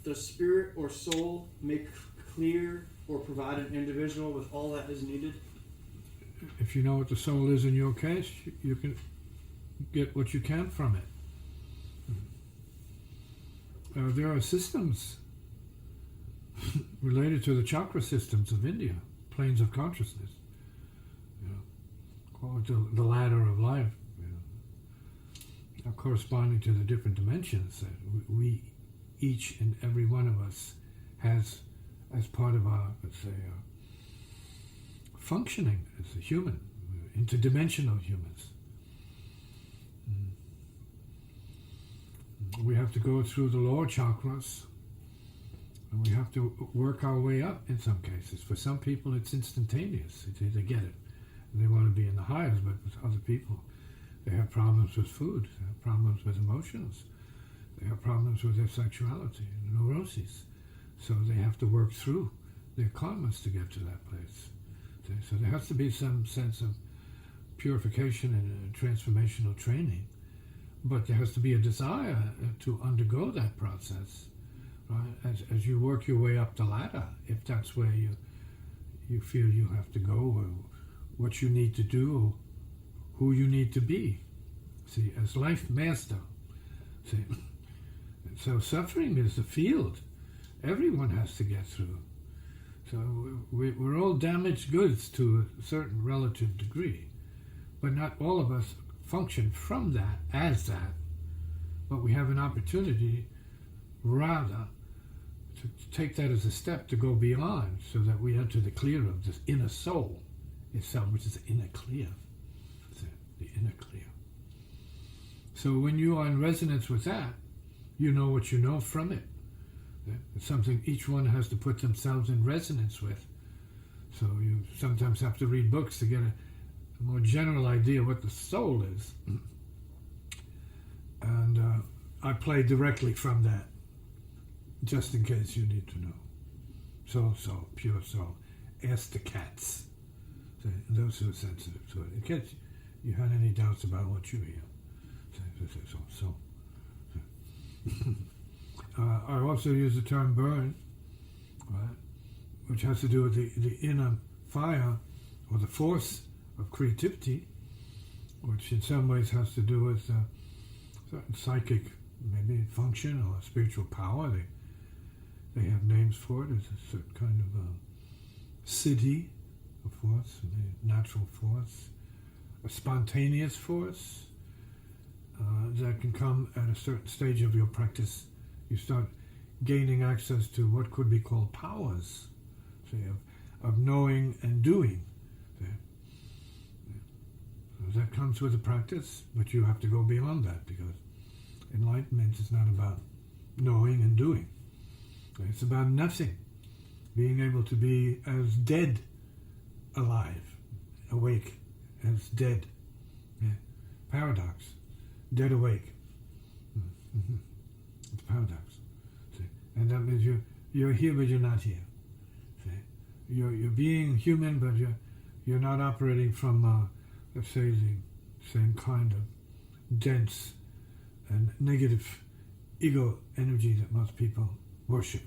does spirit or soul make clear or provide an individual with all that is needed? If you know what the soul is in your case, you can get what you can from it. There are systems related to the chakra systems of India, planes of consciousness, called the ladder of life, corresponding to the different dimensions that we, each and every one of us, has as part of our, let's say, functioning as a human, interdimensional humans. We have to go through the lower chakras, and we have to work our way up in some cases. For some people, it's instantaneous. They get it. And they want to be in the highest, but with other people, they have problems with food, they have problems with emotions, they have problems with their sexuality, neuroses. So they have to work through their karmas to get to that place. So there has to be some sense of purification and transformational training. But there has to be a desire to undergo that process, right? As you work your way up the ladder, if that's where you feel you have to go, or what you need to do, or who you need to be. See, as life master. See, so suffering is the field everyone has to get through. So we're all damaged goods to a certain relative degree, but not all of us function from that as that, but we have an opportunity rather to take that as a step to go beyond, so that we enter the clear of this inner soul itself, which is the inner clear. The inner clear. So when you are in resonance with that, you know what you know from it. It's something each one has to put themselves in resonance with. So you sometimes have to read books to get a more general idea what the soul is. And I play directly from that, just in case you need to know. Soul, pure soul. Ask the cats. So those who are sensitive to it. In case you had any doubts about what you hear. So. I also use the term burn, right, which has to do with the inner fire, or the force of creativity, which in some ways has to do with certain psychic, maybe function or spiritual power. They have names for it. It's a certain kind of siddhi, a force, a natural force, a spontaneous force that can come at a certain stage of your practice. You start gaining access to what could be called powers, say, of knowing and doing. So that comes with the practice, but you have to go beyond that, because enlightenment is not about knowing and doing. It's about nothing, being able to be as dead alive, awake as dead. Paradox, dead awake. It's paradox. See? And that means you're here, but you're not here. See? You're being human, but you're not operating from, let's say, the same kind of dense and negative ego energy that most people worship.